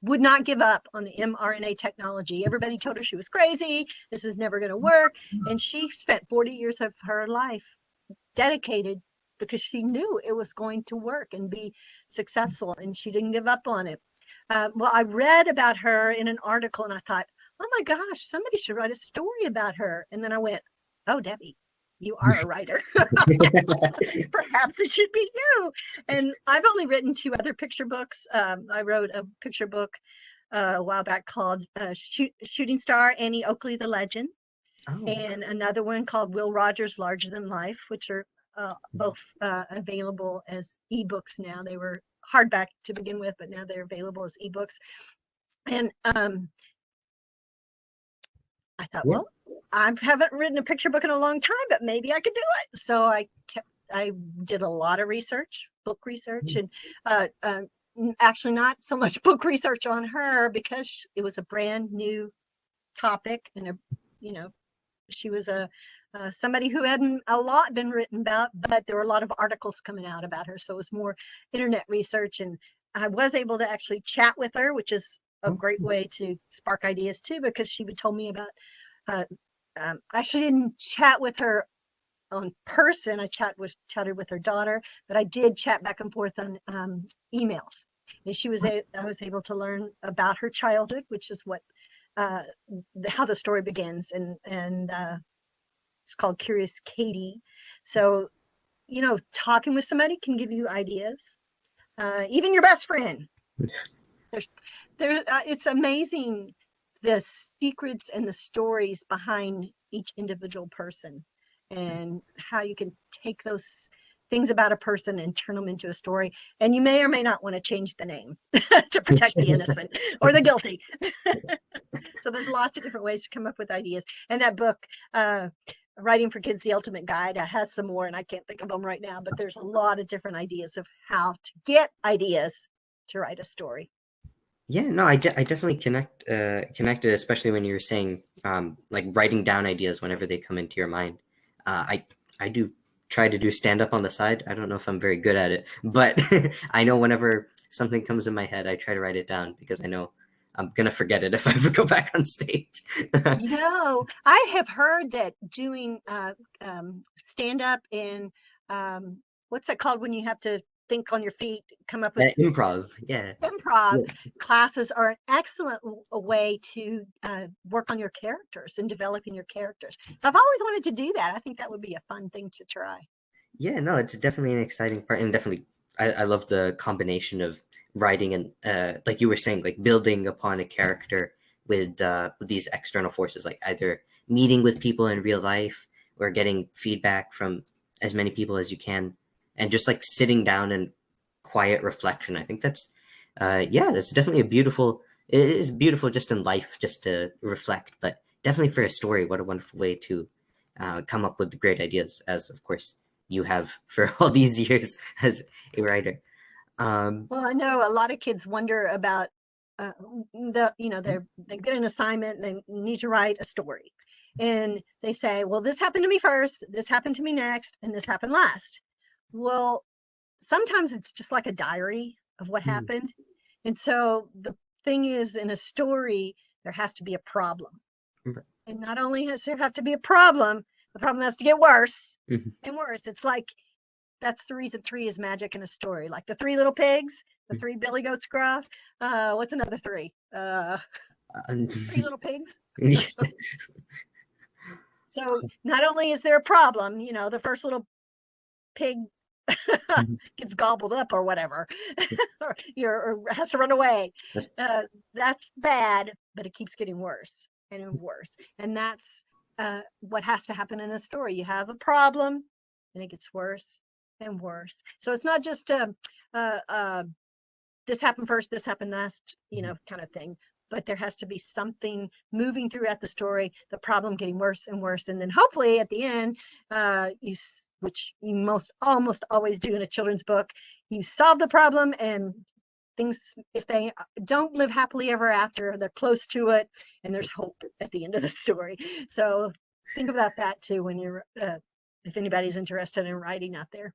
would not give up on the mRNA technology. Everybody told her she was crazy. This is never going to work. And she spent 40 years of her life dedicated because she knew it was going to work and be successful, and she didn't give up on it. Well, I read about her in an article, and I thought, oh my gosh, somebody should write a story about her. And then I went, oh, Debbie, you are a writer. Perhaps it should be you. And I've only written 2 other picture books. I wrote a picture book a while back called Shooting Star Annie Oakley, the Legend. And another one called Will Rogers, Larger Than Life, which are both available as ebooks now. They were hardback to begin with, but now they're available as ebooks. And I thought, well, I haven't written a picture book in a long time, but maybe I could do it. So I kept I did a lot of research, book research, and actually not so much book research on her because it was a brand new topic, and she was somebody who hadn't a lot been written about, but there were a lot of articles coming out about her, so it was more internet research. And I was able to actually chat with her, which is a great way to spark ideas too, because she would tell me about I actually didn't chat with her on person. I chatted with her daughter, but I did chat back and forth on emails. And I was able to learn about her childhood, which is what how the story begins, and it's called Curious Katie. So talking with somebody can give you ideas, even your best friend. It's amazing the secrets and the stories behind each individual person, and how you can take those things about a person and turn them into a story. And you may or may not want to change the name to protect the innocent or the guilty. So there's lots of different ways to come up with ideas. And that book, Writing for Kids, The Ultimate Guide, has some more, and I can't think of them right now, but there's a lot of different ideas of how to get ideas to write a story. Yeah, no, I definitely connected, especially when you were saying like writing down ideas whenever they come into your mind. I do try to do stand up on the side. I don't know if I'm very good at it, but I know whenever something comes in my head, I try to write it down because I know I'm gonna forget it if I ever go back on stage. I have heard that doing stand up in what's that called when you have to think on your feet, come up with Improv, yeah. improv Yeah. classes are an excellent way to work on your characters and developing your characters. So I've always wanted to do that. I think that would be a fun thing to try. Yeah, no, it's definitely an exciting part, and definitely I love the combination of writing and like you were saying, like building upon a character with these external forces, like either meeting with people in real life or getting feedback from as many people as you can, and just like sitting down and quiet reflection. I think that's yeah, that's definitely a beautiful. It is beautiful just in life, just to reflect, but definitely for a story, what a wonderful way to come up with great ideas, as of course you have for all these years as a writer. Well, I know a lot of kids wonder about they get an assignment and they need to write a story, and they say, well, this happened to me first, this happened to me next, and this happened last. Well, sometimes it's just like a diary of what Mm, happened. And so the thing is, in a story, there has to be a problem. right. And not only has there have to be a problem, the problem has to get worse Mhm. and worse. It's like that's the reason three is magic in a story. Like the three little pigs, the three billy goats gruff. What's another three? Three little pigs. So not only is there a problem, the first little pig gets gobbled up or whatever, or has to run away. That's bad, but it keeps getting worse and worse. And that's what has to happen in a story. You have a problem, and it gets worse and worse. So it's not just this happened first, this happened last, kind of thing. But there has to be something moving throughout the story, the problem getting worse and worse. And then hopefully at the end, which you almost always do in a children's book, you solve the problem, and things, if they don't live happily ever after, they're close to it, and there's hope at the end of the story. So think about that too when you're, if anybody's interested in writing out there.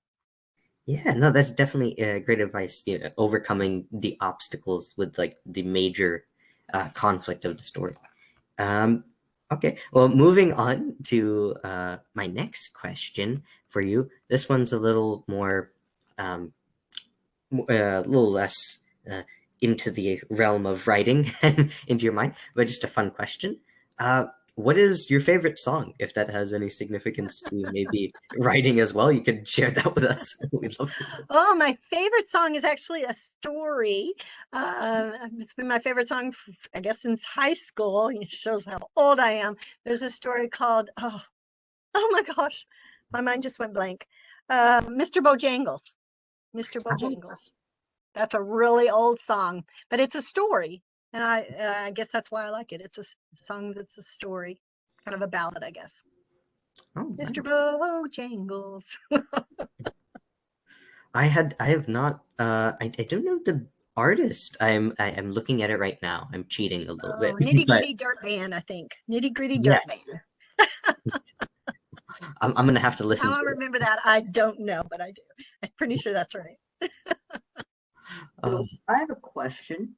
Yeah, no, that's definitely great advice. Overcoming the obstacles with like the major conflict of the story. Um, okay, well, moving on to my next question for you. This one's a little more, a little less into the realm of writing and into your mind, but just a fun question. What is your favorite song? If that has any significance to maybe writing as well, you could share that with us. We'd love to. Oh, my favorite song is actually a story. It's been my favorite song, I guess, since high school. It shows how old I am. There's a story called, oh my gosh, my mind just went blank. Mr. Bojangles. Mr. Bojangles. That's a really old song, but it's a story. And I guess that's why I like it. It's a song that's a story, kind of a ballad, I guess. Oh, Mr. wow. Bojangles. I have not. I don't know the artist. I am looking at it right now. I'm cheating a little bit, Oh, Nitty but Gritty Dirt Band, I think. Nitty Gritty Dirt yes, Band. I'm gonna have to listen How I to it. remember that, I don't know, but I do. I'm pretty sure that's right. Um, So I have a question.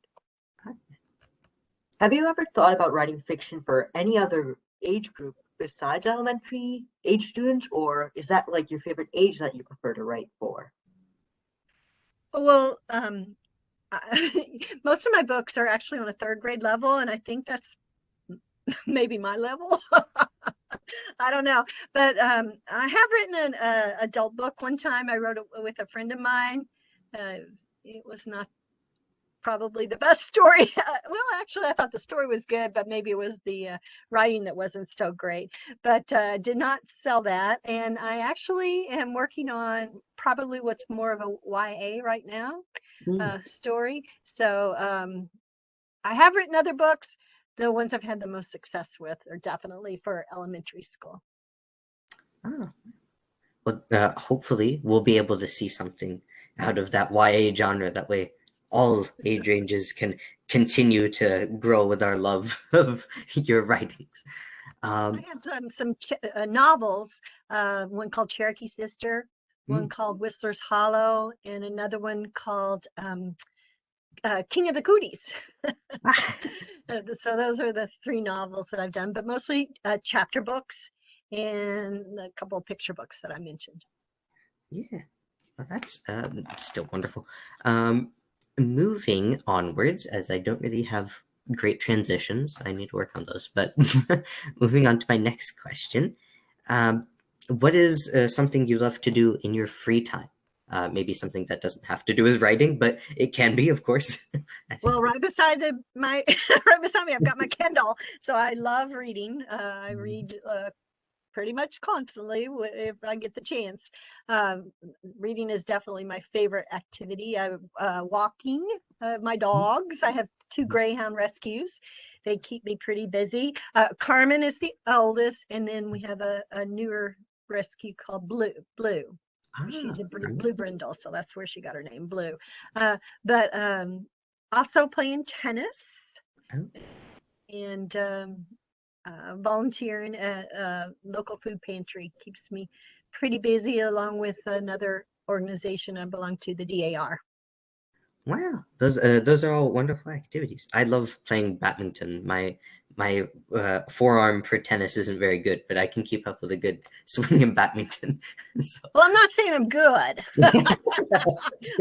Have you ever thought about writing fiction for any other age group besides elementary age students, or is that like your favorite age that you prefer to write for? Well, most of my books are actually on a third grade level, and I think that's maybe my level. I don't know, but I have written an adult book one time. I wrote it with a friend of mine. It was not probably the best story. Well, actually, I thought the story was good, but maybe it was the writing that wasn't so great. But did not sell that, and I actually am working on probably what's more of a YA right now mm, story. So I have written other books. The ones I've had the most success with are definitely for elementary school. oh. Well, hopefully we'll be able to see something out of that YA genre. That way, all age ranges can continue to grow with our love of your writings. I Um, have some novels, one called Cherokee Sister, one mm. called Whistler's Hollow, and another one called King of the Cooties. So those are the three novels that I've done, but mostly chapter books and a couple of picture books that I mentioned. Yeah, well, that's still wonderful. Moving onwards, as I don't really have great transitions, I need to work on those. But moving on to my next question, um, what is something you love to do in your free time? Maybe something that doesn't have to do with writing, but it can be, of course. Well, right beside my right beside me, I've got my Kindle, so I love reading. I read pretty much constantly if I get the chance. Reading is definitely my favorite activity. I walking my dogs. I have two greyhound rescues. They keep me pretty busy. Carmen is the eldest, and then we have a newer rescue called Blue. Blue. Ah, She's a blue brindle, so that's where she got her name, Blue. But also playing tennis oh, and volunteering at a local food pantry keeps me pretty busy, along with another organization I belong to, the DAR. wow, those are all wonderful activities. I love playing badminton. My forearm for tennis isn't very good, but I can keep up with a good swing in badminton. So, Well, I'm not saying I'm good.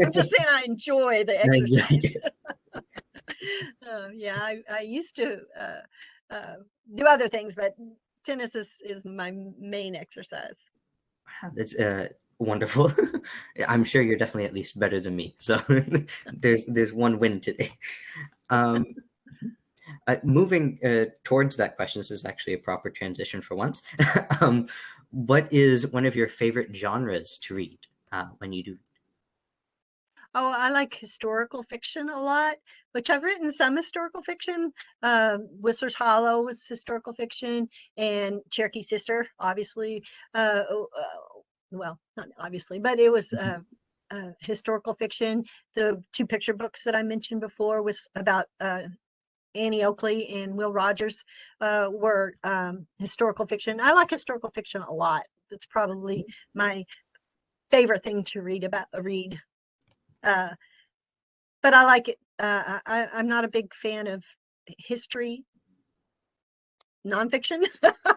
I'm just saying I enjoy the exercise. yes. Yeah, I used to do other things, but tennis is my main exercise. Wow, that's wonderful. I'm sure you're definitely at least better than me. So there's one win today. Um, moving towards that question, this is actually a proper transition for once. What is one of your favorite genres to read when you do? Oh, I like historical fiction a lot, which I've written some historical fiction. Whistler's Hollow was historical fiction, and Cherokee Sister, obviously. Well, not obviously, but it was historical fiction. The two picture books that I mentioned before was about Annie Oakley and Will Rogers were historical fiction. I like historical fiction a lot. It's probably my favorite thing to read. Uh, but I like it. I'm not a big fan of history nonfiction.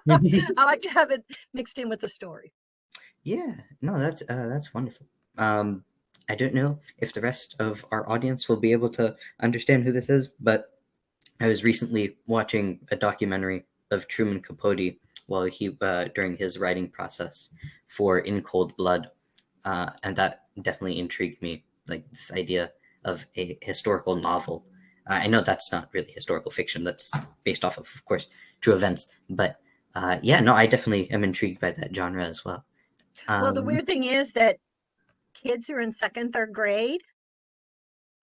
I like to have it mixed in with the story. Yeah, no, that's wonderful. I don't know if the rest of our audience will be able to understand who this is, but I was recently watching a documentary of Truman Capote while he during his writing process for In Cold Blood, and that definitely intrigued me. Like this idea of a historical novel. I know that's not really historical fiction; that's based off of course, true events. But yeah, no, I definitely am intrigued by that genre as well. Well, the Um, weird thing is that kids who are in second, third grade,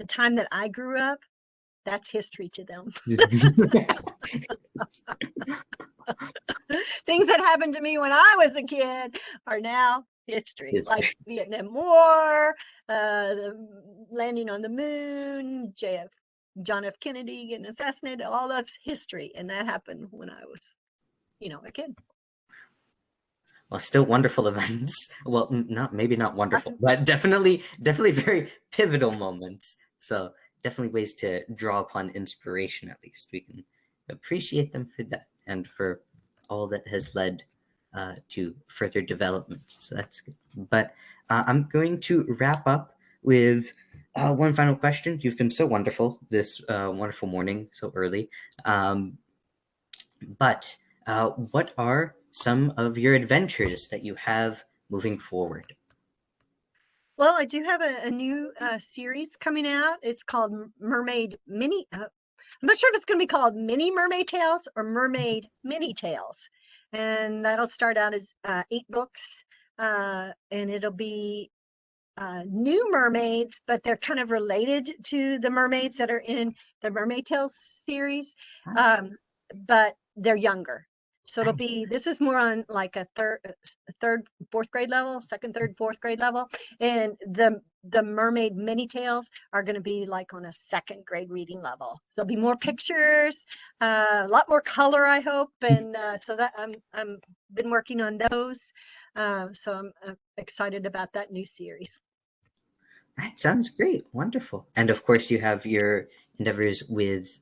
the time that I grew up, that's history to them. They things that happened to me when I was a kid are now history, like History. Vietnam War, the landing on the moon, John F. Kennedy getting assassinated, all that's history. And that happened when I was, a kid. Well, still wonderful events. Well, maybe not wonderful, but definitely very pivotal moments. So definitely ways to draw upon inspiration. At least we can appreciate them for that and for all that has led to further development. So that's good. But I'm going to wrap up with one final question. You've been so wonderful this wonderful morning, so early. But what are some of your adventures that you have moving forward? Well, I do have a new series coming out. It's called Mermaid Mini. I'm not sure if it's going to be called Mini Mermaid Tales or Mermaid Mini Tales. And that'll start out as 8 books. And it'll be new mermaids, but they're kind of related to the mermaids that are in the Mermaid Tales series. But they're younger. So it'll be, this is more on like a third, fourth grade level, second, third, fourth grade level. And the Mermaid Mini Tales are going to be like on a second grade reading level. So there'll be more pictures, a lot more color, I hope. And so that I'm been working on those. So I'm excited about that new series. That sounds great. Wonderful. And of course, you have your endeavors with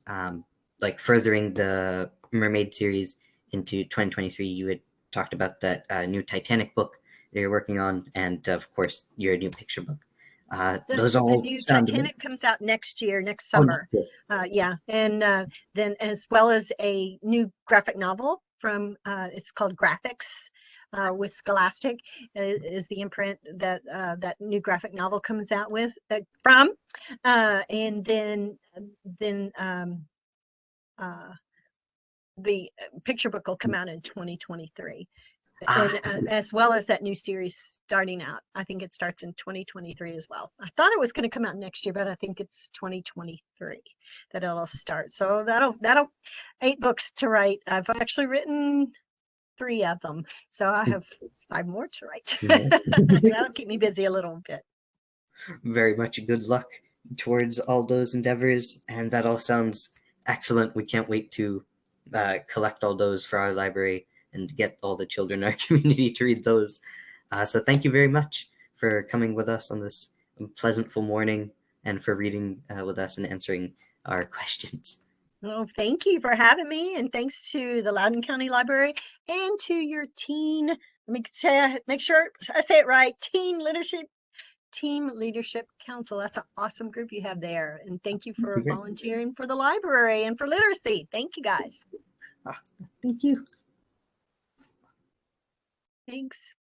like furthering the Mermaid series into 2023. You had talked about that new Titanic book that you're working on, and of course, your new picture book. Those all The new sound Titanic comes out next year, next Oh, summer. no. Yeah, and then as well as a new graphic novel from it's called Graphics with Scholastic is the imprint that that new graphic novel comes out with from, and then the picture book will come out in 2023. And as well as that new series starting out. I think it starts in 2023 as well. I thought it was going to come out next year, but I think it's 2023 that it'll start. So that'll 8 books to write. I've actually written 3 of them, so I have 5 more to write. That'll keep me busy a little bit. Very much good luck towards all those endeavors, and that all sounds excellent. We can't wait to collect all those for our library and get all the children in our community to read those. So thank you very much for coming with us on this pleasantful morning and for reading with us and answering our questions. Well, thank you for having me, and thanks to the Loudoun County Library and to your make sure I say it right, Team Leadership Council. That's an awesome group you have there. And thank you for volunteering for the library and for literacy. Thank you guys. Thank you. Thanks.